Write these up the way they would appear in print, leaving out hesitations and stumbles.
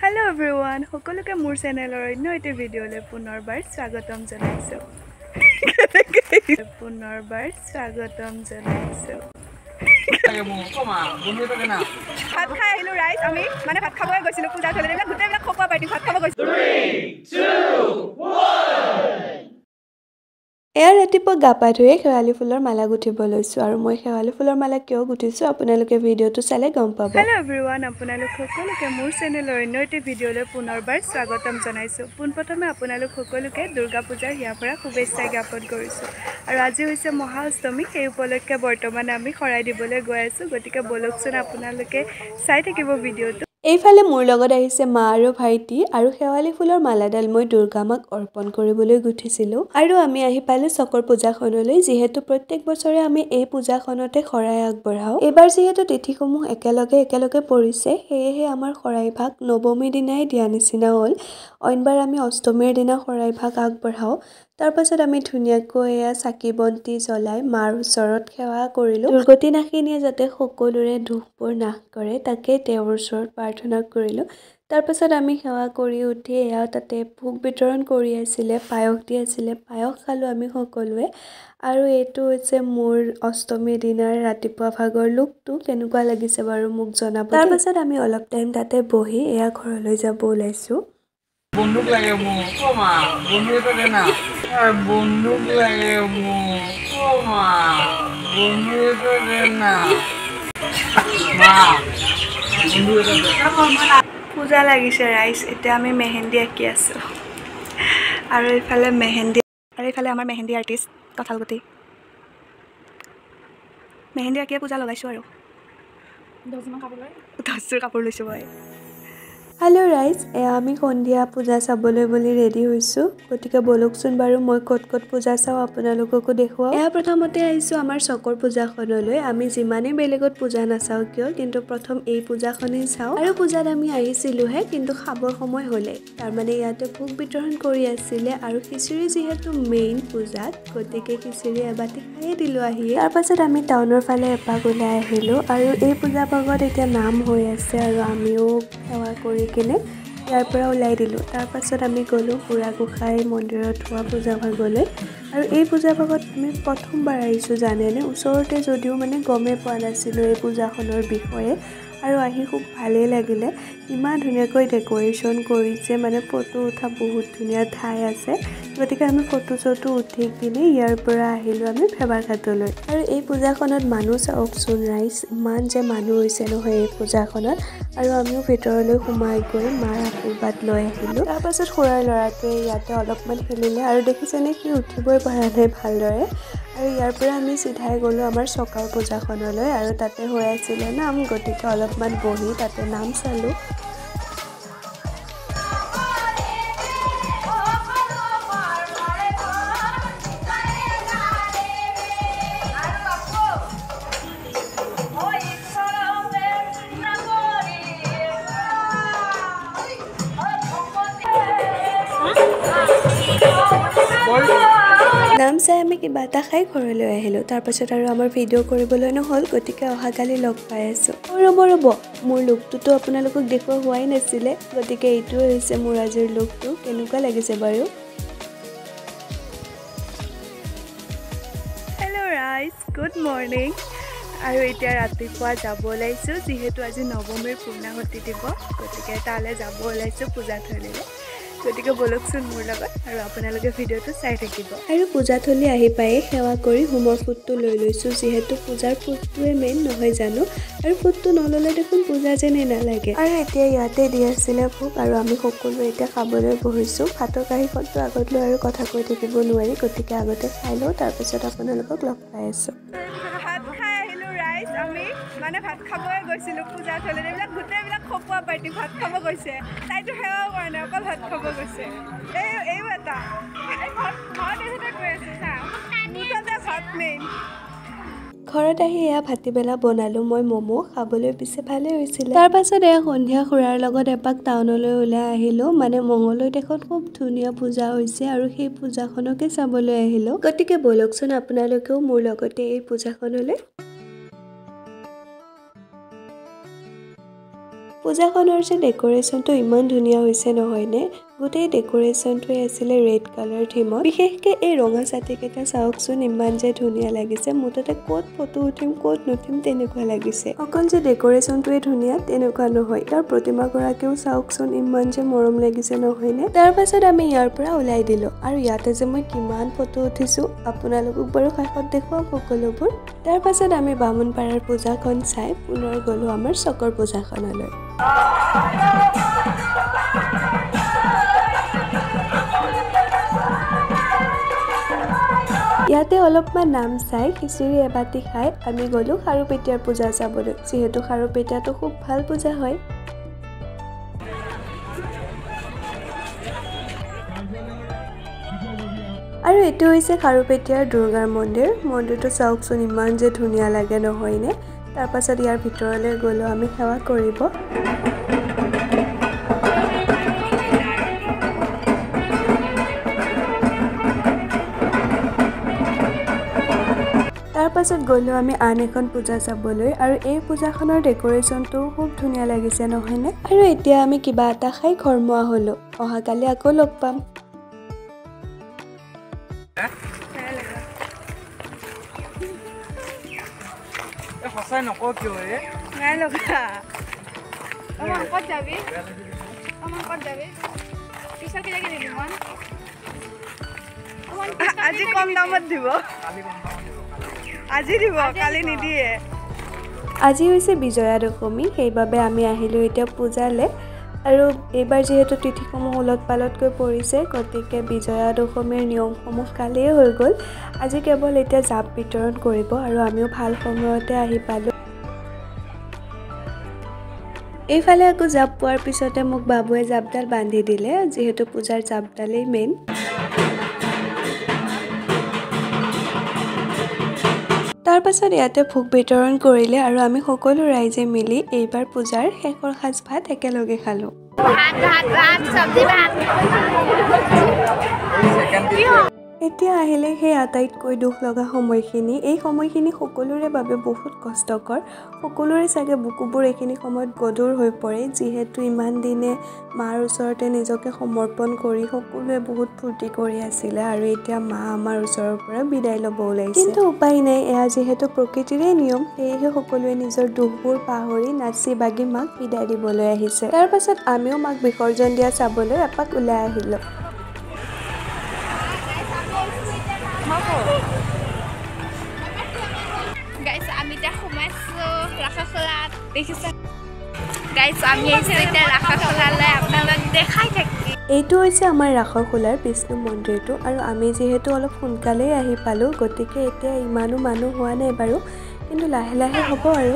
Hello everyone, সকলোকে মোৰ চেনেলৰ অন্য এটা ভিডিঅ'লৈ পুনৰবাৰ স্বাগতম জনাইছোঁ। ভাত খাই আহিলোঁ ৰাইজ আমি মানে ভাত খাবই গৈছিলোঁ পূজা থলে গোটেইবিলাক খোৱা পাৰ্টি ভাত খাব গৈছিলোঁ। 3, 2, 1 এয়া ৰাতিপুৱা গা পা ধুই শেৱালি ফুলৰ মালা গুঠিব লৈছোঁ আৰু মই শেৱালি ফুলৰ মালা কিয় গুঠিছোঁ আপোনালোকে ভিডিঅ'টো চালে গম পাব। হেল্ল' এভৰিৱান, আপোনালোক সকলোকে মোৰ চেনেলৰ অন্য এটা ভিডিঅ'লৈ পুনৰবাৰ স্বাগতম জনাইছোঁ। পোনপ্ৰথমে আপোনালোক সকলোকে দুৰ্গা পূজাৰ হিয়াৰ পৰা শুভেচ্ছা জ্ঞাপন কৰিছোঁ আৰু আজি হৈছে মহা অষ্টমী। সেই উপলক্ষে বৰ্তমান আমি শৰাই দিবলৈ গৈ আছোঁ, গতিকে বলকচোন আপোনালোকে চাই থাকিব ভিডিঅ'টো। এইফালে মোৰ লগত আহিছে মা আৰু ভাইটি আৰু শেৱালি ফুলৰ মালাডাল মই দুৰ্গা মাক অৰ্পণ কৰিবলৈ গুঠিছিলোঁ আৰু আমি আহি পালোঁ চকৰ পূজাখনলৈ। যিহেতু প্ৰত্যেক বছৰে আমি এই পূজাখনতে শৰাই আগবঢ়াওঁ, এইবাৰ যিহেতু তিথিসমূহ একেলগে পৰিছে সেয়েহে আমাৰ শৰাই ভাগ নৱমীৰ দিনাই দিয়া নিচিনা হ'ল। অইনবাৰ আমি অষ্টমীৰ দিনা শৰাই ভাগ আগবঢ়াওঁ। তাৰ পাছত আমি ধুনীয়াকৈ এয়া চাকি বন্তি জ্বলাই মাৰ ওচৰত সেৱা কৰিলোঁ। দুৰ্গতি নাশিনীয়ে যাতে সকলোৰে দুখবোৰ নাশ কৰে তাকে তেওঁৰ ওচৰত প্ৰাৰ্থনা কৰিলোঁ। তাৰ পাছত আমি সেৱা কৰি উঠি এয়া তাতে ভোগ বিতৰণ কৰি আছিলে, পায়স দি আছিলে, পায়স খালোঁ আমি সকলোৱে। আৰু এইটো হৈছে মোৰ অষ্টমীৰ দিনাৰ ৰাতিপুৱা ভাগৰ লুকটো। কেনেকুৱা লাগিছে বাৰু মোক জনাব। তাৰ পাছত আমি অলপ টাইম তাতে বহি এয়া ঘৰলৈ যাব ওলাইছোঁ। বন্দুক লাগে মোক ও মা, বন্দুক এটা দে না। বন্দুক লাগে মোক ও মা, বন্দুক এটা দে না মা, বন্দুক এটা দে। পূজা লাগিছে ৰাইজ, এতিয়া আমি মেহেন্দি আঁকি আছোঁ আৰু এইফালে আমাৰ মেহেন্দি আৰ্টিষ্ট কঁঠালগুটি মেহেন্দি আঁকিয়ে পূজা লগাইছোঁ আৰু 10যোৰ কাপোৰ লৈছোঁ মই। হেল্ল' ৰাইজ, এয়া আমি সন্ধিয়া পূজা চাবলৈ বুলি ৰেডি হৈছোঁ, গতিকে বলকচোন বাৰু মই ক'ত পূজা চাওঁ আপোনালোককো দেখুৱাওঁ। এয়া প্ৰথমতে আহিছোঁ আমাৰ চকৰ পূজাখনলৈ। আমি যিমানেই বেলেগত পূজা নাচাওঁ কিয় কিন্তু প্ৰথম এই পূজাখনেই চাওঁ। আৰু পূজাত আমি আহিছিলোঁহে কিন্তু খাবৰ সময় হ'লে, তাৰমানে ইয়াতে ভোগ বিতৰণ কৰি আছিলে আৰু খিচিৰি যিহেতু মেইন পূজাত, গতিকে খিচিৰি এবাটি খায়ে দিলোঁ আহি। তাৰ পাছত আমি টাউনৰ ফালে এপাক ওলাই আহিলোঁ আৰু এই পূজা ভাগত এতিয়া নাম হৈ আছে আৰু আমিও সেৱা কৰি কিনে ইয়াৰ পৰা ওলাই দিলোঁ। তাৰ পাছত আমি গ'লোঁ বুঢ়া গোঁসাই মন্দিৰত হোৱা পূজা ভাগলৈ আৰু এই পূজা ভাগত আমি প্ৰথমবাৰ আহিছোঁ জানেনে। ওচৰতে যদিও মানে গমেই পোৱা নাছিলোঁ এই পূজাখনৰ বিষয়ে আৰু আহি খুব ভালেই লাগিলে। ইমান ধুনীয়াকৈ ডেক'ৰেশ্যন কৰিছে, মানে ফটো উঠা বহুত ধুনীয়া ঠাই আছে, গতিকে আমি ফটো চটো উঠি কিনে ইয়াৰ পৰা আহিলোঁ আমি ভেবাঘাটলৈ। আৰু এই পূজাখনত মানুহ চাওকচোন ৰাইজ, ইমান যে মানুহ হৈছে নহয় এই পূজাখনত। আৰু আমিও ভিতৰলৈ সোমাই গৈ মাৰ আশীৰ্বাদ লৈ আহিলোঁ। তাৰ পাছত খুৰাৰ ল'ৰাটোৱে ইয়াতে অলপমান খেলিলে আৰু দেখিছেনে সি উঠিবই পৰা নাই ভালদৰে। আৰু ইয়াৰ পৰা আমি চিধাই গ'লোঁ আমাৰ চকাৰ পূজাখনলৈ আৰু তাতে হৈ আছিলে নাম, গতিকে অলপমান বহি তাতে নাম চালোঁ। নাম চাই আমি কিবা এটা খাই ঘৰলৈ আহিলোঁ। তাৰপাছত আৰু আমাৰ ভিডিঅ' কৰিবলৈ নহ'ল, গতিকে অহাকালি লগ পাই আছোঁ। ৰ'ব মোৰ লুকটোতো আপোনালোকক দেখুওৱা হোৱাই নাছিলে, গতিকে এইটোৱে হৈছে মোৰ আজিৰ লুকটো। কেনেকুৱা লাগিছে বাৰু? হেল্ল' ৰাইজ, গুড মৰ্ণিং। আৰু এতিয়া ৰাতিপুৱা যাব ওলাইছোঁ, যিহেতু আজি নৱমীৰ পূৰ্ণাহুতি দিব, গতিকে তালৈ যাব ওলাইছোঁ পূজাথলীলৈ। গতিকে বলকচোন মোৰ লগত আৰু আপোনালোকে ভিডিঅ'টো চাই থাকিব। আৰু পূজাথলী আহি পায়ে সেৱা কৰি হোমৰ ফুটটো লৈ লৈছোঁ, যিহেতু পূজাৰ ফুটটোৱে মেইন নহয় জানো, আৰু ফুটটো নল'লে দেখোন পূজা যেনেই নালাগে। আৰু এতিয়া ইয়াতে দি আছিলে ভোগ আৰু আমি সকলোৱে এতিয়া খাবলৈ বহিছোঁ। ভাতৰ কাঁহীখনটো আগত লৈ আৰু কথা কৈ থাকিব নোৱাৰি, গতিকে আগতে খাই লওঁ, তাৰপিছত আপোনালোকক লগ পাই আছোঁ। ভাত খাই আহিলোঁ ৰাইজ, আমি মানে ভাত খাবই গৈছিলোঁ পূজাথলীত। এইবিলাক গোটেইবিলাক খকুৱা পাৰ্টি ভাত খাব গৈছে, তাইতো সেৱাও কৰা নাই, অকল ভাত খাব গৈছে। এইও এটা ভাত মেইন। ঘৰত আহি এয়া ভাটিবেলা বনালোঁ মই ম'ম', খাবলৈ পিছে ভালেই হৈছিলে। তাৰ পাছত এয়া সন্ধিয়া খুৰাৰ লগত এপাক টাউনলৈ ওলাই আহিলোঁ, মানে মঙলদৈত এখন খুব ধুনীয়া পূজা হৈছে আৰু সেই পূজাখনকে চাবলৈ আহিলোঁ। গতিকে বলকচোন আপোনালোকেও মোৰ লগতে এই পূজাখনলৈ। পূজাখনৰ যে ডেকোৰেশ্যনটো ইমান ধুনীয়া হৈছে নহয়নে গোটেই ডেকোৰেশ্যনটোৱে আছিলে ৰেড কালাৰ থিমত বিশেষকৈ এই ৰঙা ছাতিকেইটা চাওকচোন ইমান যে ধুনীয়া লাগিছে মুঠতে ক'ত ফটো উঠিম ক'ত নুঠিম তেনেকুৱা লাগিছে অকল যে ডেকোৰেশ্যনটোৱে ধুনীয়া তেনেকুৱা নহয় তাৰ প্ৰতিমাগৰাকীও চাওকচোন ইমান যে মৰম লাগিছে নহয়নে তাৰ পাছত আমি ইয়াৰ পৰা ওলাই দিলোঁ আৰু ইয়াতে যে মই কিমান ফটো উঠিছোঁ আপোনালোকক বাৰু শেষত দেখুৱাম সকলোবোৰ তাৰ পাছত আমি বামুণপাৰাৰ পূজাখন চাই পুনৰ গ'লোঁ আমাৰ চকৰ পূজাখনলৈ ইয়াতে অলপমান নাম চাই খিচিৰি এবাতি খাই আমি গ'লোঁ খাৰুপেটীয়াৰ পূজা চাবলৈ যিহেতু খাৰুপেটীয়াটো খুব ভাল পূজা হয় আৰু এইটো হৈছে খাৰুপেটীয়াৰ দুৰ্গাৰ মন্দিৰটো চাওকচোন ইমান যে ধুনীয়া লাগে নহয়নে তাৰ পাছত ইয়াৰ ভিতৰলৈ গ'লোঁ আমি সেৱা কৰিব তাৰ পাছত গ'লোঁ আমি আন এখন পূজা চাবলৈ আৰু এই পূজাখনৰ ডেকোৰেশ্যনটো খুব ধুনীয়া লাগিছে নহয়নে আৰু এতিয়া আমি কিবা এটা খাই ঘৰমুৱা হ'লোঁ অহাকালি আকৌ লগ পাম সঁচাই নকওঁ কিয় নাই লগা অমন ক'ত যাবি পিছত কি লাগি দিবি মন আজি কম দামত দিব আজি দিব কালি নিদিয়ে আজি হৈছে বিজয়া দশমী সেইবাবে আমি আহিলোঁ এতিয়া পূজালে আৰু এইবাৰ যেহেতু তিথিসমূহ উলট পালটকৈ পৰিছে গতিকে বিজয়া দশমীৰ নিয়মসমূহ কালিয়ে হৈ গ'ল আজি কেৱল এতিয়া জাপ বিতৰণ কৰিব আৰু আমিও ভাল সময়তে আহি পালোঁ এইফালে আকৌ জাপ পোৱাৰ পিছতে মোক বাবুৱে জাপডাল বান্ধি দিলে যিহেতু পূজাৰ জাপডালেই মেইন তাৰ পাছত ইয়াতে ভোগ বিতৰণ কৰিলে আৰু আমি সকলো ৰাইজে মিলি এইবাৰ পূজাৰ শেষৰ সাজ ভাত একেলগে খালোঁ এতিয়া আহিলে সেই আটাইতকৈ দুখ লগা সময়খিনি এই সময়খিনি সকলোৰে বাবে বহুত কষ্টকৰ সকলোৰে চাগে বুকুবোৰ এইখিনি সময়ত গধুৰ হৈ পৰে যিহেতু ইমান দিনে মাৰ ওচৰতে নিজকে সমৰ্পণ কৰি সকলোৱে বহুত ফূৰ্তি কৰি আছিলে আৰু এতিয়া মা আমাৰ ওচৰৰ পৰা বিদায় ল'ব ওলাইছে কিন্তু উপায় নাই এয়া যিহেতু প্ৰকৃতিৰে নিয়ম সেয়েহে সকলোৱে নিজৰ দুখবোৰ পাহৰি নাচি বাগি মাক বিদায় দিবলৈ আহিছে তাৰ পাছত আমিও মাক বিসৰ্জন দিয়া চাবলৈ এপাক ওলাই আহিলোঁ Guys, আমি এটা সোমাইছো ৰাখাখোলাত দেখিছে Guys, আমি এতিয়া ৰাখাখোলালৈ আপোনালোক দেখাই থাকি এইটো হৈছে আমাৰ ৰাখাখোলাৰ বিষ্ণু মন্দিৰটো আৰু আমি যিহেতু অলপ সোনকালেই আহি পালোঁ গতিকে এতিয়া ইমানো মানুহ হোৱা নাই বাৰু কিন্তু লাহে লাহে হ'ব আৰু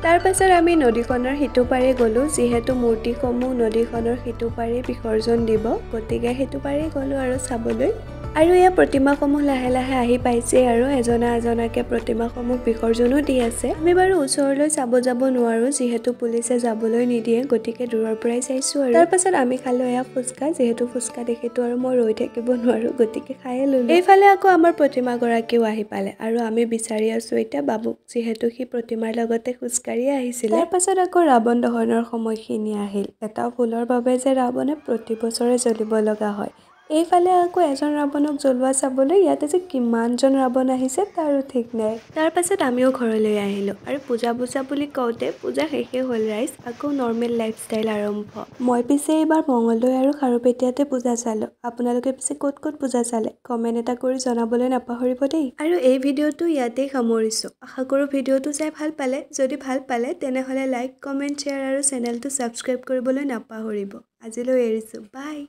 তাৰ পাছত আমি নদীখনৰ সিটো পাৰে গ'লোঁ যিহেতু মূৰ্তিসমূহ নদীখনৰ সিটো পাৰে বিসৰ্জন দিব গতিকে সিটো পাৰে গ'লোঁ আৰু চাবলৈ আৰু এয়া প্ৰতিমাসমূহ লাহে লাহে আহি পাইছে আৰু এজনা এজনাকৈ প্ৰতিমাসমূহ বিসৰ্জনো দি আছে আমি বাৰু ওচৰলৈ চাব যাব নোৱাৰোঁ যিহেতু পুলিচে যাবলৈ নিদিয়ে গতিকে দূৰৰ পৰাই চাইছোঁ আৰু তাৰ পাছত আমি খালোঁ এয়া ফুচকা যিহেতু ফুচকা দেখিতো আৰু মই ৰৈ থাকিব নোৱাৰোঁ গতিকে খায়ে ল'লোঁ এইফালে আকৌ আমাৰ প্ৰতিমাগৰাকীও আহি পালে আৰু আমি বিচাৰি আছোঁ এতিয়া বাবুক যিহেতু সি প্ৰতিমাৰ লগতে খোজকাঢ়ি আহিছিলে তাৰ পাছত আকৌ ৰাৱণ দহনৰ সময়খিনি আহিল এটা ফুলৰ বাবে যে ৰাৱণে প্ৰতি বছৰে জ্বলিব লগা হয় এইফালে আকৌ এজন ৰাৱণক জ্বলোৱা চাবলৈ ইয়াতে যে কিমানজন ৰাৱণ আহিছে তাৰো ঠিক নাই তাৰ পাছত আমিও ঘৰলৈ আহিলোঁ আৰু পূজা বুলি কওঁতে পূজা শেষে হ'ল ৰাইজ আকৌ নৰ্মেল লাইফষ্টাইল আৰম্ভ মই পিছে এইবাৰ মঙলদৈ আৰু খাৰুপেটীয়াতে পূজা চালোঁ আপোনালোকে পিছে ক'ত ক'ত পূজা চালে কমেণ্ট এটা কৰি জনাবলৈ নাপাহৰিব দেই আৰু এই ভিডিঅ'টো ইয়াতেই সামৰিছোঁ আশা কৰোঁ ভিডিঅ'টো চাই ভাল পালে যদি ভাল পালে তেনেহ'লে লাইক কমেণ্ট শ্বেয়াৰ আৰু চেনেলটো ছাবস্ক্ৰাইব কৰিবলৈ নাপাহৰিব আজিলৈ এৰিছোঁ বাই